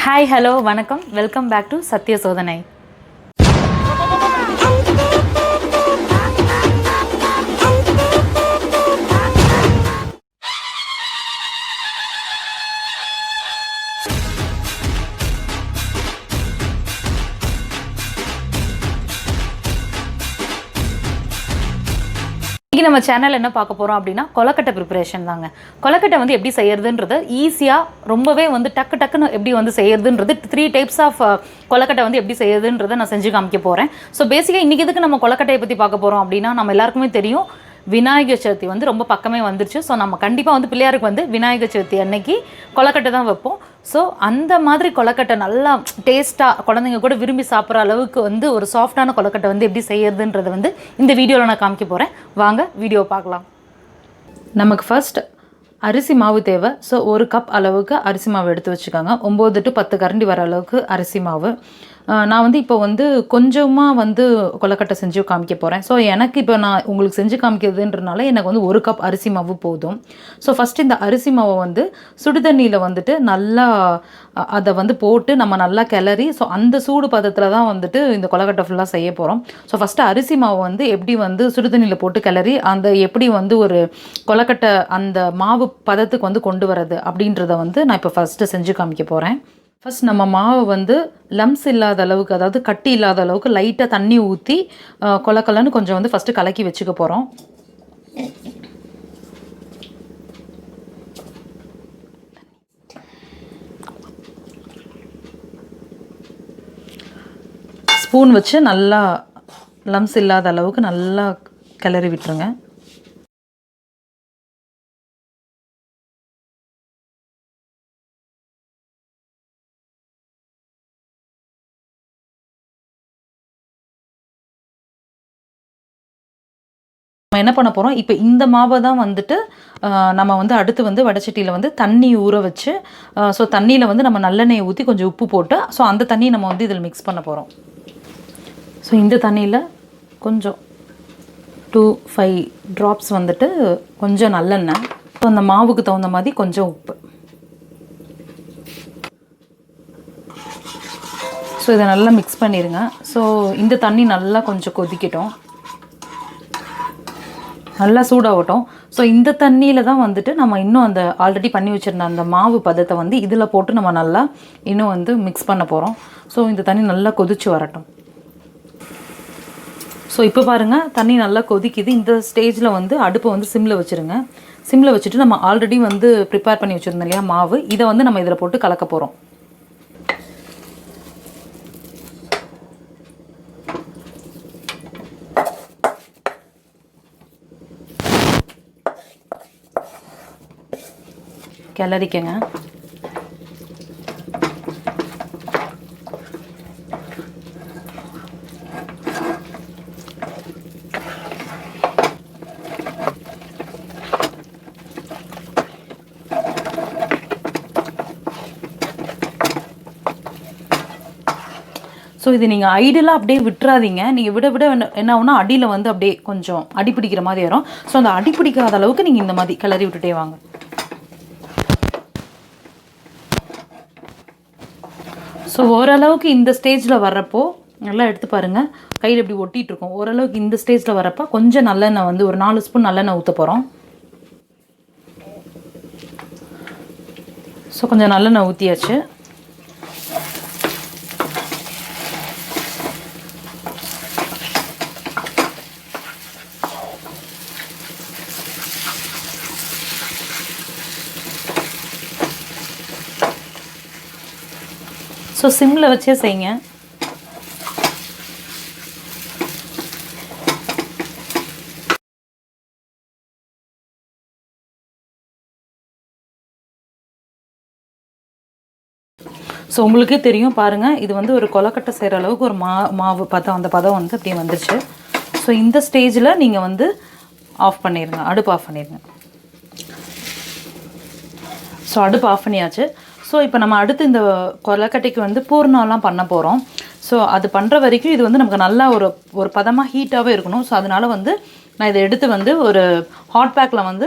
Hi, hello, vanakkam. Welcome back to Sathya Sodhanai. நம்ம channel என்ன பார்க்க போகிறோம் அப்படின்னா கொலக்கட்டை ப்ரிப்பரேஷன் தாங்க. கொலக்கட்டை வந்து எப்படி செய்யறதுன்றது ஈஸியாக ரொம்பவே வந்து டக்குன்னு எப்படி வந்து செய்யறதுன்றது 3 டைப்ஸ் ஆஃப் கொலக்கட்டை வந்து எப்படி செய்யறதுன்றதை நான் செஞ்சு காமிக்க போகிறேன். ஸோ பேசிக்காக இன்றைக்கி எதுக்கு நம்ம கொலக்கட்டையை பற்றி பார்க்க போகிறோம் அப்படின்னா நம்ம எல்லாருக்குமே தெரியும் விநாயகர் சதுர்த்தி வந்து ரொம்ப பக்கமே வந்துருச்சு. ஸோ நம்ம கண்டிப்பாக வந்து பிள்ளையாருக்கு வந்து விநாயகர் சதுர்த்தி அன்னைக்கு கொலக்கட்டை தான் வைப்போம். ஸோ அந்த மாதிரி கொலக்கட்டை நல்லா டேஸ்ட்டாக குழந்தைங்க கூட விரும்பி சாப்பிட்ற அளவுக்கு வந்து ஒரு சாஃப்டான கொலக்கட்டை வந்து எப்படி செய்யறதுன்றதை வந்து இந்த வீடியோவில் நான் காமிக்க போகிறேன். வாங்க வீடியோ பார்க்கலாம். நமக்கு ஃபர்ஸ்ட் அரிசி மாவு தேவை. ஸோ 1 கப் அளவுக்கு அரிசி மாவு எடுத்து வச்சுக்கோங்க. 9 to 10 கரண்டி வர அளவுக்கு அரிசி மாவு. நான் வந்து இப்போ வந்து கொஞ்சமாக வந்து கொலக்கட்டை செஞ்சு காமிக்க போகிறேன். ஸோ எனக்கு இப்போ நான் உங்களுக்கு செஞ்சு காமிக்கிறதுன்றனால எனக்கு வந்து 1 கப் அரிசி மாவு போதும். ஸோ ஃபஸ்ட்டு இந்த அரிசி மாவை வந்து சுடுதண்ணியில் வந்துட்டு நல்லா அதை வந்து போட்டு நம்ம நல்லா கிளறி ஸோ அந்த சூடு பதத்தில் தான் வந்துட்டு இந்த கொலக்கட்டை ஃபுல்லாக செய்ய போகிறோம். ஸோ ஃபஸ்ட்டு அரிசி மாவு வந்து எப்படி வந்து சுடுதண்ணியில் போட்டு கிளறி அந்த எப்படி வந்து ஒரு கொலக்கட்டை அந்த மாவு பதத்துக்கு வந்து கொண்டு வரது அப்படின்றத வந்து நான் இப்போ ஃபஸ்ட்டு செஞ்சு காமிக்க போகிறேன். ஃபஸ்ட் நம்ம மாவை வந்து லம்ஸ் இல்லாத அளவுக்கு, அதாவது கட்டி இல்லாத அளவுக்கு லைட்டாக தண்ணி ஊற்றி கொலக்கலன்னு கொஞ்சம் வந்து ஃபஸ்ட்டு கலக்கி வச்சுக்க போகிறோம். ஸ்பூன் வச்சு நல்லா லம்ஸ் இல்லாத அளவுக்கு நல்லா கிளறி விட்டுருங்க. நம்ம என்ன பண்ண போகிறோம், இப்போ இந்த மாவை தான் வந்துட்டு நம்ம வந்து அடுத்து வந்து வடைச்சட்டியில் வந்து தண்ணி ஊற வச்சு ஸோ தண்ணியில் வந்து நம்ம நல்லெண்ணெயை ஊற்றி கொஞ்சம் உப்பு போட்டு ஸோ அந்த தண்ணியை நம்ம வந்து இதில் மிக்ஸ் பண்ண போகிறோம். ஸோ இந்த தண்ணியில் கொஞ்சம் 2-5 ட்ராப்ஸ் வந்துட்டு கொஞ்சம் நல்லெண்ணெய், ஸோ அந்த மாவுக்கு தகுந்த மாதிரி கொஞ்சம் உப்பு. ஸோ இதை நல்லா மிக்ஸ் பண்ணிடுங்க. ஸோ இந்த தண்ணி நல்லா கொஞ்சம் கொதிக்கட்டும், நல்லா சூடாகட்டும். ஸோ இந்த தண்ணியில் தான் வந்துட்டு நம்ம இன்னும் அந்த ஆல்ரெடி பண்ணி வச்சுருந்த அந்த மாவு பதத்தை வந்து இதில் போட்டு நம்ம நல்லா இன்னும் வந்து மிக்ஸ் பண்ண போகிறோம். ஸோ இந்த தண்ணி நல்லா கொதிச்சு வரட்டும். ஸோ இப்போ பாருங்கள் தண்ணி நல்லா கொதிக்குது. இந்த ஸ்டேஜில் வந்து அடுப்பை வந்து சிம்மில் வச்சுருங்க. சிம்மில் வச்சுட்டு நம்ம ஆல்ரெடி வந்து ப்ரிப்பேர் பண்ணி வச்சுருந்தோம் இல்லையா மாவு, இதை வந்து நம்ம இதில் போட்டு கலக்க போகிறோம். கிளறிக்கங்க. ஸோ இது நீங்கள் ஐடியலாக அப்படியே விட்டுறாதீங்க. நீங்கள் விட என்ன ஆகுனா அடியில் வந்து அப்படியே கொஞ்சம் அடி பிடிக்கிற மாதிரி வரும். ஸோ அந்த அடி பிடிக்காத அளவுக்கு நீங்கள் இந்த மாதிரி கிளறி விட்டுட்டே வாங்க. ஸோ ஓரளவுக்கு இந்த ஸ்டேஜில் வர்றப்போ நல்லா எடுத்து பாருங்கள், கையில் இப்படி ஒட்டிகிட்ருக்கோம். ஓரளவுக்கு இந்த ஸ்டேஜில் வரப்போ கொஞ்சம் நல்லெண்ணெய் வந்து ஒரு 4 ஸ்பூன் நல்லெண்ணெய் ஊற்ற போகிறோம். ஸோ கொஞ்சம் நல்லெண்ணெய் ஊற்றியாச்சு. ஸோ சிம்மில் வச்சே செய்யுங்க. ஸோ உங்களுக்கே தெரியும் பாருங்கள், இது வந்து ஒரு கொலக்கட்டை செய்கிற அளவுக்கு ஒரு மாவு பதம், அந்த பதம் வந்து அப்படியே வந்துச்சு. ஸோ இந்த ஸ்டேஜில் நீங்கள் வந்து ஆஃப் பண்ணிடுங்க, அடுப்பு ஆஃப் பண்ணிடுங்க. ஸோ அடுப்பு ஆஃப் பண்ணியாச்சு. ஸோ இப்போ நம்ம அடுத்து இந்த கொலக்கட்டைக்கு வந்து பூர்ணம்லாம் பண்ண போகிறோம். ஸோ அது பண்ணுற வரைக்கும் இது வந்து நமக்கு நல்லா ஒரு பதமாக ஹீட்டாகவே இருக்கணும். ஸோ அதனால் வந்து நான் இதை எடுத்து வந்து ஒரு ஹாட் பேக்கில் வந்து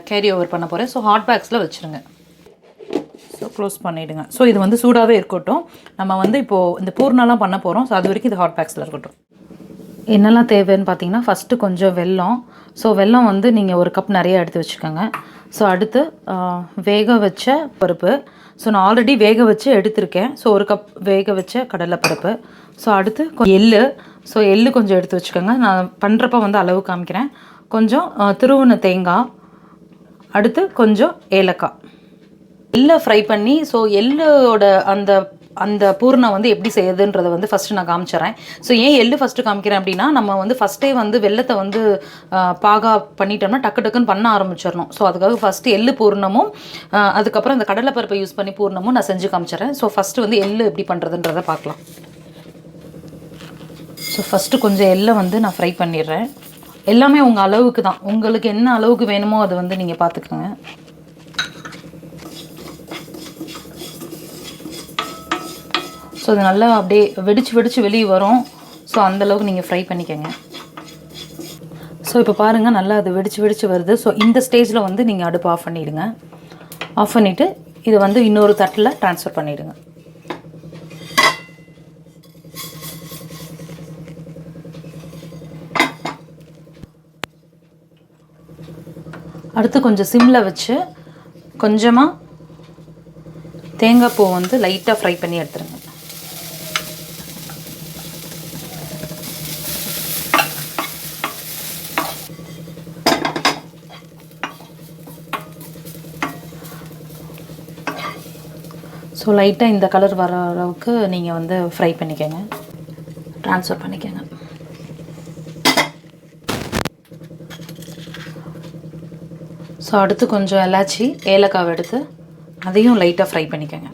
கேரி ஓவர் பண்ண போகிறேன். ஸோ ஹாட் பேக்ஸில் வச்சுருங்க. ஸோ ஸோ க்ளோஸ் பண்ணிவிடுங்க. ஸோ இது வந்து சூடாகவே இருக்கட்டும். நம்ம வந்து இப்போது இந்த பூர்ணம்லாம் பண்ண போகிறோம். ஸோ அது வரைக்கும் இது ஹாட் பேக்ஸில் இருக்கட்டும். என்னெல்லாம் தேவைன்னு பார்த்தீங்கன்னா, ஃபஸ்ட்டு கொஞ்சம் வெல்லம். ஸோ வெல்லம் வந்து நீங்கள் ஒரு கப் நிறைய எடுத்து வச்சுக்கோங்க. ஸோ அடுத்து வேக வச்ச பருப்பு. ஸோ நான் ஆல்ரெடி வேக வச்சு எடுத்திருக்கேன். ஸோ ஒரு கப் வேக வச்ச கடலைப்பருப்பு. ஸோ அடுத்து எள்ளு. ஸோ எள்ளு கொஞ்சம் எடுத்து வச்சுக்கோங்க. நான் பண்ணுறப்ப வந்து அளவு காமிக்கிறேன். கொஞ்சம் துருவின தேங்காய். அடுத்து கொஞ்சம் ஏலக்காய். எள்ளை ஃப்ரை பண்ணி, ஸோ எள்ளோட அந்த அந்த பூர்ணம் வந்து எப்படி செய்யுதுன்றதை வந்து ஃபஸ்ட்டு நான் காமிச்சிட்றேன். ஸோ ஏன் எள்ளு ஃபஸ்ட்டு காமிக்கிறேன் அப்படின்னா, நம்ம வந்து ஃபஸ்ட்டே வந்து வெல்லத்தை வந்து பாகா பண்ணிட்டோம்னா டக்கு டக்குன்னு பண்ண ஆரம்பிச்சிடணும். ஸோ அதுக்காக ஃபஸ்ட்டு எள்ளு பூர்ணமும் அதுக்கப்புறம் இந்த கடலைப்பருப்பை யூஸ் பண்ணி பூர்ணமும் நான் செஞ்சு காமிச்சிட்றேன். ஸோ ஃபஸ்ட்டு வந்து எள்ளு எப்படி பண்ணுறதுன்றதை பார்க்கலாம். ஸோ ஃபஸ்ட்டு கொஞ்சம் எள்ளை வந்து நான் ஃப்ரை பண்ணிடுறேன். எல்லாமே உங்கள் அளவுக்கு தான். உங்களுக்கு என்ன அளவுக்கு வேணுமோ அதை வந்து நீங்கள் பார்த்துக்கோங்க. ஸோ அது நல்லா அப்படியே வெடிச்சு வெளியே வரும். ஸோ அந்தளவுக்கு நீங்கள் ஃப்ரை பண்ணிக்கோங்க. ஸோ இப்போ பாருங்கள், நல்லா அது வெடிச்சு வருது. ஸோ இந்த ஸ்டேஜில் வந்து நீங்கள் அடுப்பு ஆஃப் பண்ணிவிடுங்க. ஆஃப் பண்ணிவிட்டு இதை வந்து இன்னொரு தட்டில் ட்ரான்ஸ்ஃபர் பண்ணிவிடுங்க. அடுத்து கொஞ்சம் சிம்மில் வச்சு கொஞ்சமாக தேங்காய் பூ வந்து லைட்டாக ஃப்ரை பண்ணி எடுத்துருங்க. ஸோ லைட்டாக இந்த கலர் வர அளவுக்கு நீங்கள் வந்து ஃப்ரை பண்ணிக்கோங்க, ட்ரான்ஸ்ஃபர் பண்ணிக்கோங்க. ஸோ அடுத்து கொஞ்சம் எலாச்சி ஏலக்காவை எடுத்து அதையும் லைட்டாக ஃப்ரை பண்ணிக்கோங்க.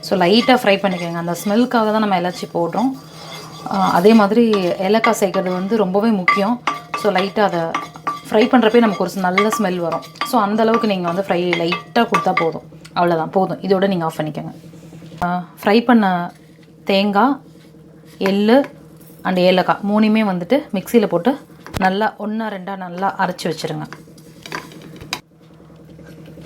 ஸோ லைட்டாக ஃப்ரை பண்ணிக்கோங்க. அந்த ஸ்மெல்லுக்காக தான் நம்ம எலாச்சி போடுறோம். அதே மாதிரி ஏலக்காய் சேர்க்கறது வந்து ரொம்பவே முக்கியம். ஸோ லைட்டாக அதை ஃப்ரை பண்ணுறப்பே நமக்கு ஒரு நல்ல ஸ்மெல் வரும். ஸோ அந்தளவுக்கு நீங்கள் வந்து ஃப்ரை லைட்டாக கொடுத்தா போதும். அவ்வளோதான், போதும். இதோட நீங்கள் ஆஃப் பண்ணிக்கோங்க. ஃப்ரை பண்ண தேங்காய், எள்ளு அண்ட் ஏலக்காய் மூணுமே வந்துட்டு மிக்சியில் போட்டு நல்லா 1-2 நல்லா அரைச்சி வச்சுருங்க.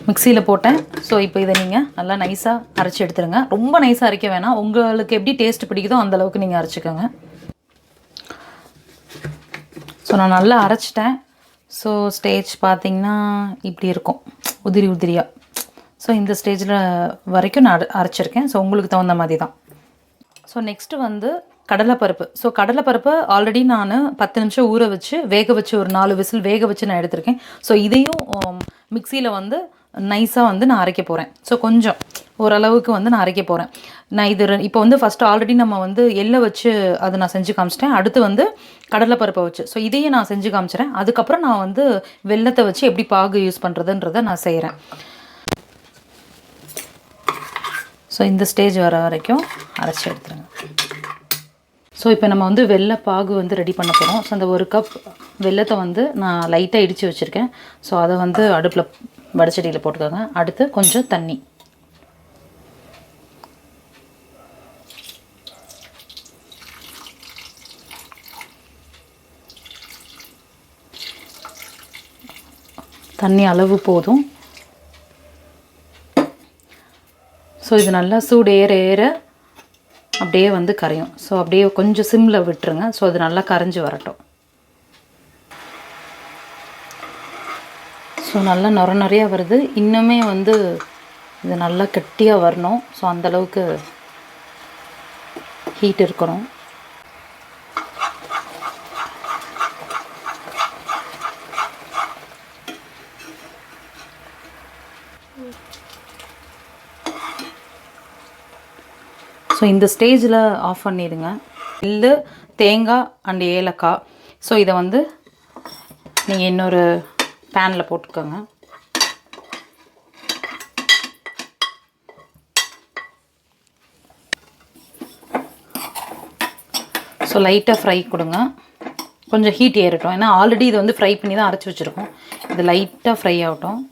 மிக்சியில் போட்டேன். ஸோ இப்போ இதை நீங்கள் நல்லா நைஸாக அரைச்சி எடுத்துருங்க. ரொம்ப நைஸாக அரைக்க வேணாம். உங்களுக்கு எப்படி டேஸ்ட் பிடிக்குதோ அந்தளவுக்கு நீங்கள் அரைச்சிக்கோங்க. ஸோ நான் நல்லா அரைச்சிட்டேன். ஸோ ஸ்டேஜ் பார்த்திங்கன்னா இப்படி இருக்கும், உதிரியாக. ஸோ இந்த ஸ்டேஜில் வரைக்கும் நான் அரைச்சிருக்கேன். ஸோ உங்களுக்கு தகுந்த மாதிரி தான். ஸோ நெக்ஸ்ட்டு வந்து கடலைப்பருப்பு. ஸோ கடலைப்பருப்பை ஆல்ரெடி நான் 10 நிமிஷம் ஊற வச்சு வேக வச்சு ஒரு 4 விசில் வேக வச்சு நான் எடுத்திருக்கேன். ஸோ இதையும் மிக்சியில் வந்து நைஸாக வந்து நான் அரைக்க போகிறேன். ஸோ கொஞ்சம் ஓரளவுக்கு வந்து நான் அரைக்க போகிறேன். நான் இது இப்போ வந்து ஃபஸ்ட்டு ஆல்ரெடி நம்ம வந்து எள்ளை வச்சு அதை நான் செஞ்சு காமிச்சிட்டேன். அடுத்து வந்து கடலைப்பருப்பை வச்சு, ஸோ இதையும் நான் செஞ்சு காமிச்சிட்டேன். அதுக்கப்புறம் நான் வந்து வெல்லத்தை வச்சு எப்படி பாகு யூஸ் பண்ணுறதுன்றதை நான் செய்கிறேன். ஸோ இந்த ஸ்டேஜ் வர வரைக்கும் அரைச்சி எடுத்துருங்க. ஸோ இப்போ நம்ம வந்து வெள்ளை பாகு வந்து ரெடி பண்ண போகிறோம். ஸோ அந்த 1 கப் வெல்லத்தை வந்து நான் லைட்டாக இடித்து வச்சுருக்கேன். ஸோ அதை வந்து அடுப்பில் வடச்சட்டியில் போட்டுக்கோங்க. அடுத்து கொஞ்சம் தண்ணி. தண்ணி அளவு போதும். ஸோ இது நல்லா சூடு ஏற அப்படியே வந்து கரையும். ஸோ அப்படியே கொஞ்சம் சிம்மில் விட்டுருங்க. ஸோ அது நல்லா கரைஞ்சி வரட்டும். ஸோ நல்லா நிறையா வருது. இன்னுமே வந்து இது நல்லா கெட்டியாக வரணும். ஸோ அந்தளவுக்கு ஹீட் இருக்கணும். ஸோ இந்த ஸ்டேஜில் ஆஃப் பண்ணிடுங்க. எள்ளு, தேங்காய் அண்ட் ஏலக்காய். ஸோ இதை வந்து நீங்கள் இன்னொரு பேனில் போட்டுக்கோங்க. ஸோ லைட்டாக ஃப்ரை கொடுங்க. கொஞ்சம் ஹீட் ஏறட்டும். ஏன்னா ஆல்ரெடி இது வந்து ஃப்ரை பண்ணி தான் அரைச்சி வச்சுருக்கோம். இது லைட்டாக ஃப்ரை ஆகட்டும்.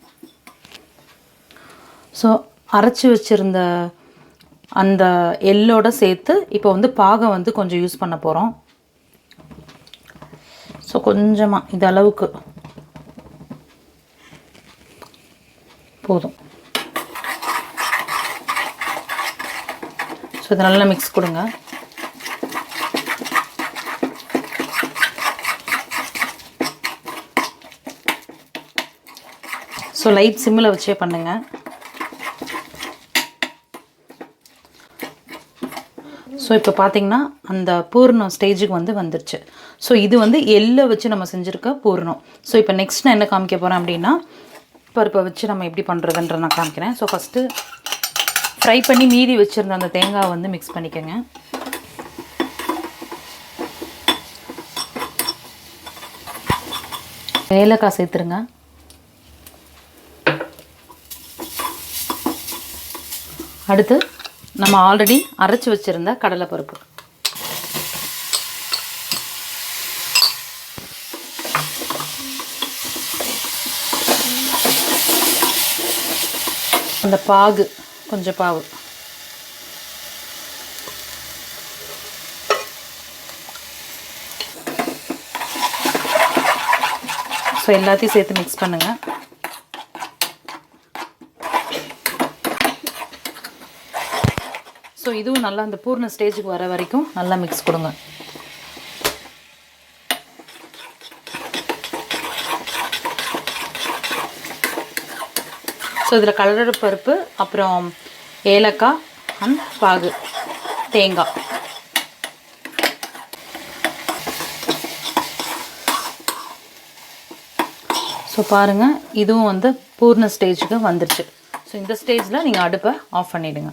ஸோ அரைச்சி வச்சுருந்த அந்த எள்ளோட சேர்த்து இப்போ வந்து பாகை வந்து கொஞ்சம் யூஸ் பண்ண போகிறோம். ஸோ கொஞ்சமாக இது அளவுக்கு போதும். ஸோ இதை நல்லா மிக்ஸ் கொடுங்க. ஸோ லைட் சிம்மில் வச்சே பண்ணுங்கள். ஸோ இப்போ பார்த்திங்கன்னா அந்த பூர்ணம் ஸ்டேஜுக்கு வந்துருச்சு. ஸோ இது எள்ளை வச்சு நம்ம செஞ்சுருக்க பூர்ணம். ஸோ இப்போ நெக்ஸ்ட் நான் என்ன காமிக்க போகிறேன் அப்படின்னா, பருப்பை வச்சு நம்ம எப்படி பண்ணுறதுன்ற நான் காமிக்கிறேன். ஸோ ஃபஸ்ட்டு ஃப்ரை பண்ணி மீதி வச்சுருந்த அந்த தேங்காய் மிக்ஸ் பண்ணிக்கோங்க. ஏலக்காய் சேர்த்துருங்க. அடுத்து நம்ம ஆல்ரெடி அரைச்சி வச்சுருந்த கடலைப்பருப்பு, அந்த பாகு கொஞ்சம் பாவு, ஸோ எல்லாத்தையும் சேர்த்து மிக்ஸ் பண்ணுங்கள். ஸோ இதுவும் நல்லா அந்த பூர்ண ஸ்டேஜுக்கு வர வரைக்கும் நல்லா மிக்ஸ் கொடுங்க. ஸோ இதில் கடலைப்பருப்பு, அப்புறம் ஏலக்காய் அண்ட் பாகு, தேங்காய், ஸோ பாருங்கள் இதுவும் பூர்ண ஸ்டேஜுக்கு வந்துடுச்சு. ஸோ இந்த ஸ்டேஜில் நீங்கள் அடுப்பை ஆஃப் பண்ணிவிடுங்க.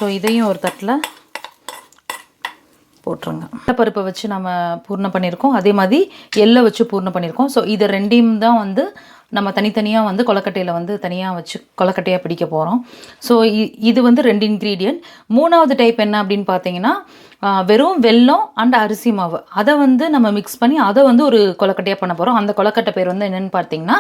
ஸோ இதையும் ஒரு தட்டில் போட்டுருங்க. பருப்பை வச்சு நம்ம பூர்ணம் பண்ணியிருக்கோம், அதே மாதிரி எள்ளை வச்சு பூர்ணம் பண்ணியிருக்கோம். ஸோ இதை ரெண்டையும் தான் நம்ம தனித்தனியாக கொலக்கட்டையில் தனியாக வச்சு கொலக்கட்டையாக பிடிக்க போகிறோம். ஸோ இது 2 இன்க்ரீடியன்ட். மூணாவது டைப் என்ன அப்படின்னு பார்த்தீங்கன்னா, வெறும் வெல்லம் அண்ட் அரிசி மாவு அதை நம்ம மிக்ஸ் பண்ணி அதை ஒரு கொலக்கட்டையாக பண்ண போகிறோம். அந்த கொலக்கட்டை பேர் என்னென்னு பார்த்தீங்கன்னா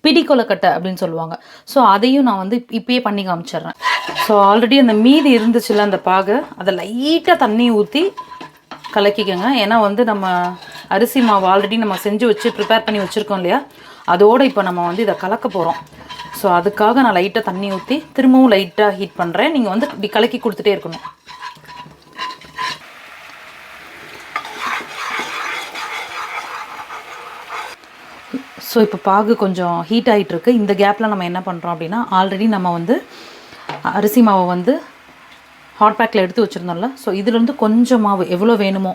பிடி கொலக்கட்டை அப்படின்னு சொல்லுவாங்க. ஸோ அதையும் நான் இப்பயே பண்ணி காமிச்சிட்றேன். ஸோ ஆல்ரெடி அந்த மீதி இருந்துச்சுல்ல அந்த பாகு, அதை லைட்டாக தண்ணி ஊற்றி கலக்கிக்கோங்க. ஏன்னா நம்ம அரிசி மாவு ஆல்ரெடி நம்ம செஞ்சு வச்சு ப்ரிப்பேர் பண்ணி வச்சுருக்கோம் இல்லையா, அதோடு இப்போ நம்ம இதை கலக்க போகிறோம். ஸோ அதுக்காக நான் லைட்டாக தண்ணி ஊற்றி திரும்பவும் லைட்டாக ஹீட் பண்ணுறேன். நீங்கள் இப்படி கலக்கி கொடுத்துட்டே இருக்கணும். ஸோ இப்போ பாகு கொஞ்சம் ஹீட் ஆகிட்டுருக்கு. இந்த கேப்பில் நம்ம என்ன பண்ணுறோம் அப்படின்னா, ஆல்ரெடி நம்ம அரிசி மாவை ஹாட் பேக்கில் எடுத்து வச்சுருந்தோம்ல, ஸோ இதுலேருந்து கொஞ்சம் மாவு எவ்வளோ வேணுமோ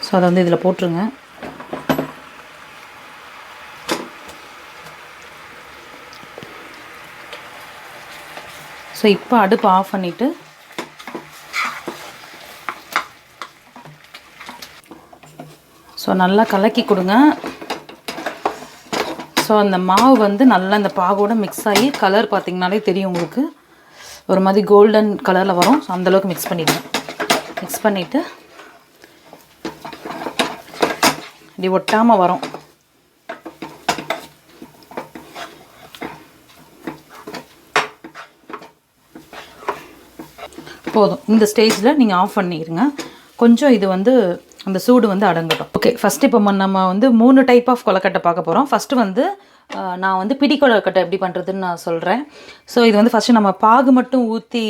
ஸோ அதை இதில் போட்டுருங்க. ஸோ இப்போ அடுப்பு ஆஃப் பண்ணிவிட்டு ஸோ நல்லா கலக்கி கொடுங்க. ஸோ அந்த மாவு நல்லா அந்த பாகோட மிக்ஸ் ஆகி கலர் பார்த்திங்கனாலே தெரியும் உங்களுக்கு, ஒரு மாதிரி கோல்டன் கலரில் வரும். ஸோ அந்தளவுக்கு மிக்ஸ் பண்ணிவிடுங்க. மிக்ஸ் பண்ணிவிட்டு இப்படி ஒட்டாமல் வரும். போதும். இந்த ஸ்டேஜில் நீங்கள் ஆஃப் பண்ணிடுங்க. கொஞ்சம் இது அந்த சூடு அடங்கட்டும். ஓகே, ஃபஸ்ட்டு இப்போ நம்ம 3 டைப் ஆஃப் கொலக்கட்டை பார்க்க போகிறோம். ஃபஸ்ட்டு நான் பிடி கொலக்கட்டை எப்படி பண்ணுறதுன்னு நான் சொல்கிறேன். ஸோ இது ஃபஸ்ட்டு நம்ம பாகு மட்டும் ஊற்றி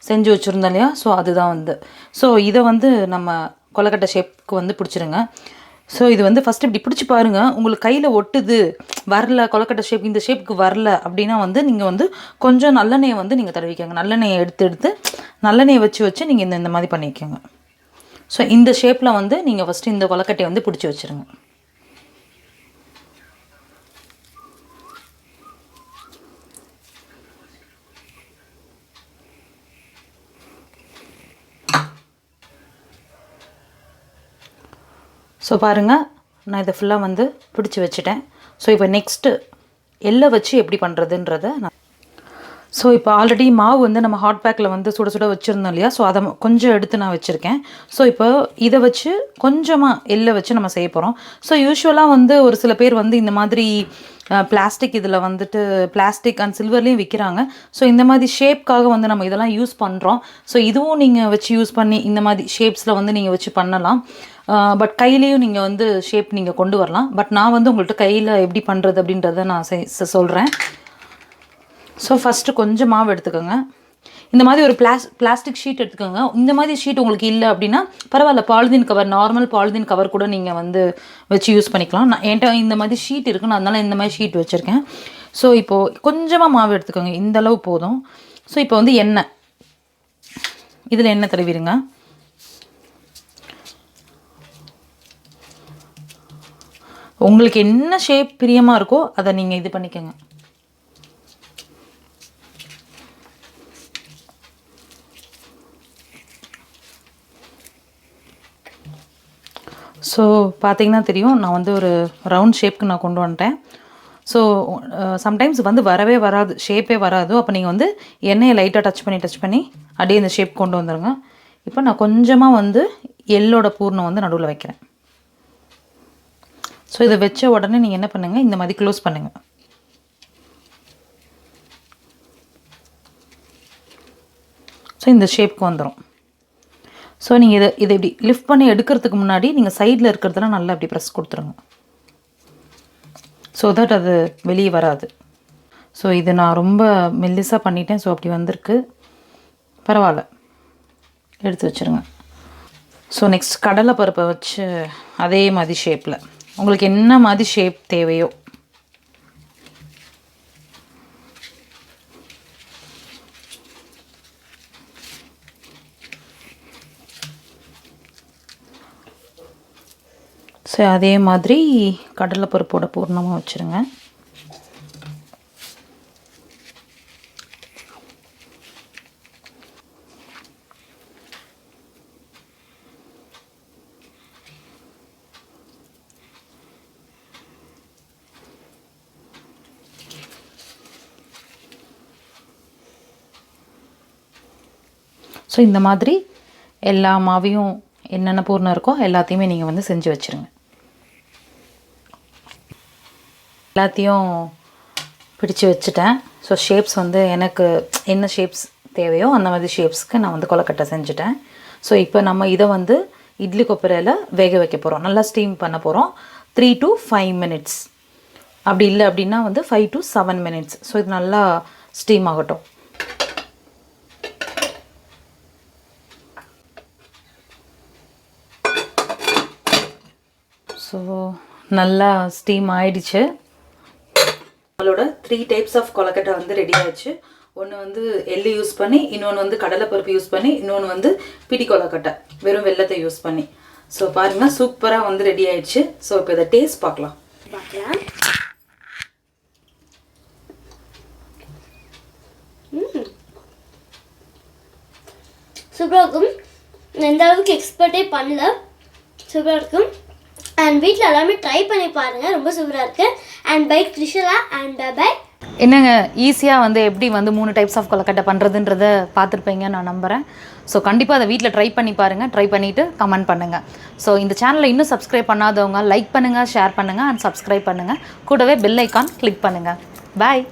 செஞ்சு வச்சுருந்தோம் இல்லையா, ஸோ அதுதான் ஸோ இதை நம்ம கொலக்கட்டை ஷேப்புக்கு பிடிச்சிருங்க. ஸோ இது ஃபஸ்ட்டு இப்படி பிடிச்சி பாருங்கள். உங்களுக்கு கையில் ஒட்டுது, வரல, கொலக்கட்டை ஷேப் இந்த ஷேப்புக்கு வரல அப்படின்னா நீங்கள் கொஞ்சம் நல்லெண்ணெயை நீங்கள் தடவிக்கோங்க. நல்லெண்ணெயை எடுத்து நல்லெண்ணெயை வச்சு நீங்கள் இந்த மாதிரி பண்ணிக்கோங்க. ஸோ இந்த ஷேப்பில் நீங்கள் ஃபஸ்ட்டு இந்த கொலக்கட்டையை பிடிச்சி வச்சுருங்க. ஸோ பாருங்கள், நான் இதை ஃபுல்லாக பிடிச்சி வச்சுட்டேன். ஸோ இப்போ நெக்ஸ்ட்டு எள்ளை வச்சு எப்படி பண்ணுறதுன்றதை ஸோ இப்போ ஆல்ரெடி மாவு நம்ம ஹாட் பேக்கில் சுட சுட வச்சுருந்தோம் இல்லையா, ஸோ அதை கொஞ்சம் எடுத்து நான் வச்சுருக்கேன். ஸோ இப்போ இதை வச்சு கொஞ்சமாக எள்ளை வச்சு நம்ம செய்ய போகிறோம். ஸோ யூஸ்வலாக ஒரு சில பேர் இந்த மாதிரி பிளாஸ்டிக் இதில் வந்துட்டு பிளாஸ்டிக் அண்ட் சில்வர்லேயும் விற்கிறாங்க. ஸோ இந்த மாதிரி ஷேப்க்காக வந்து நம்ம இதெல்லாம் யூஸ் பண்ணுறோம். ஸோ இதுவும் நீங்கள் வச்சு யூஸ் பண்ணி இந்த மாதிரி ஷேப்ஸில் வந்து நீங்கள் வச்சு பண்ணலாம். பட் கையிலையும் நீங்கள் வந்து ஷேப் நீங்கள் கொண்டு வரலாம். பட் நான் வந்து உங்கள்கிட்ட கையில் எப்படி பண்ணுறது அப்படின்றத நான் சொல்கிறேன். ஸோ ஃபஸ்ட்டு கொஞ்சம் மாவு எடுத்துக்கோங்க. இந்த மாதிரி ஒரு பிளாஸ்டிக் ஷீட் எடுத்துக்கோங்க. இந்த மாதிரி ஷீட் உங்களுக்கு இல்லை அப்படின்னா பரவாயில்ல, polythene cover, normal polythene cover கூட நீங்கள் வந்து வச்சு யூஸ் பண்ணிக்கலாம். நான் என்கிட்ட இந்த மாதிரி ஷீட் இருக்குன்னு அதனால இந்த மாதிரி ஷீட் வச்சுருக்கேன். ஸோ இப்போது கொஞ்சமாக மாவு எடுத்துக்கோங்க, இந்தளவு போதும். ஸோ இப்போ வந்து எண்ணெய், இதில் எண்ணெய் தடவிடுங்க. உங்களுக்கு என்ன ஷேப் பிரியமாக இருக்கோ அதை நீங்கள் இது பண்ணிக்கோங்க. ஸோ பார்த்தீங்கன்னா தெரியும், நான் வந்து ஒரு ரவுண்ட் ஷேப்க்கு நான் கொண்டு வந்துட்டேன். ஸோ சம்டைம்ஸ் வந்து வரவே வராது, ஷேப்பே வராது. அப்போ நீங்கள் வந்து எண்ணெயை லைட்டாக டச் பண்ணி அப்படியே இந்த ஷேப் கொண்டு வந்துடுங்க. இப்போ நான் கொஞ்சமாக வந்து எள்ளோட பூர்ணம் வந்து நடுவில் வைக்கிறேன். ஸோ இதை வச்ச உடனே நீங்கள் என்ன பண்ணுங்கள், இந்த மாதிரி க்ளோஸ் பண்ணுங்கள். ஸோ இந்த ஷேப்க்கு வந்துடும். ஸோ நீங்கள் இதை இப்படி லிஃப்ட் பண்ணி எடுக்கிறதுக்கு முன்னாடி நீங்கள் சைடில் இருக்கிறதெல்லாம் நல்லா இப்படி ப்ரெஸ் கொடுத்துருங்க. ஸோ தட் அது வெளியே வராது. ஸோ இது நான் ரொம்ப மெல்லிஸாக பண்ணிட்டேன். ஸோ அப்படி வந்திருக்கு, பரவாயில்ல, எடுத்து வச்சுருங்க. ஸோ நெக்ஸ்ட் கடலை பருப்பை வச்சு அதே மாதிரி ஷேப்பில் உங்களுக்கு என்ன மாதிரி ஷேப் தேவையோ ஸோ அதே மாதிரி கடலைப்பருப்போட பூர்ணமாக வச்சுருங்க. ஸோ இந்த மாதிரி எல்லா மாவையும் என்னென்ன பூர்ணம் இருக்கோ எல்லாத்தையுமே நீங்கள் வந்து செஞ்சு வச்சுருங்க. எல்லாத்தையும் பிடிச்சி வச்சுட்டேன். ஸோ ஷேப்ஸ் வந்து எனக்கு என்ன ஷேப்ஸ் தேவையோ அந்த மாதிரி ஷேப்ஸ்க்கு நான் வந்து கொழுக்கட்டை செஞ்சுட்டேன். ஸோ இப்போ நம்ம இதை வந்து இட்லி கொப்பரையில் வேக வைக்க போகிறோம், நல்லா ஸ்டீம் பண்ண போகிறோம். 3 to 5 minutes, அப்படி இல்லை அப்படின்னா வந்து 5 to 7 minutes. ஸோ இது நல்லா ஸ்டீம் ஆகட்டும். ஸோ நல்லா ஸ்டீம் ஆயிடுச்சு. நம்மளோட 3 types ஆஃப் கொழுக்கட்டை வந்து ரெடி ஆயிடுச்சு. ஒன்று வந்து எள்ளு யூஸ் பண்ணி, இன்னொன்று வந்து கடலைப்பருப்பு யூஸ் பண்ணி, இன்னொன்று வந்து பிடி கொழுக்கட்டை வெறும் வெல்லத்தை யூஸ் பண்ணி. ஸோ பாருங்கள், சூப்பராக வந்து ரெடி ஆயிடுச்சு. ஸோ இப்போ இதை டேஸ்ட் பார்க்கலாம். சூப்பராக இருக்கும். எந்த அளவுக்கு எக்ஸ்பர்ட்டே பண்ணல, சூப்பராக இருக்கும். அண்ட் வீட்டில் எல்லாமே ட்ரை பண்ணி பாருங்கள், ரொம்ப சூப்பராக இருக்குது. அண்ட் பை த்ரிஷலா அண்ட் பை. என்னங்க, ஈஸியாக வந்து எப்படி வந்து 3 types ஆஃப் கொழுக்கட்டை பண்ணுறதுன்றதை பார்த்துருப்பீங்க நான் நம்புகிறேன். ஸோ கண்டிப்பாக அதை வீட்டில் ட்ரை பண்ணி பாருங்கள், ட்ரை பண்ணிவிட்டு கமெண்ட் பண்ணுங்கள். ஸோ இந்த சேனலை இன்னும் சப்ஸ்கிரைப் பண்ணாதவங்க லைக் பண்ணுங்கள், ஷேர் பண்ணுங்கள் அண்ட் சப்ஸ்கிரைப் பண்ணுங்கள். கூடவே பெல் ஐக்கான் கிளிக் பண்ணுங்கள். பாய்.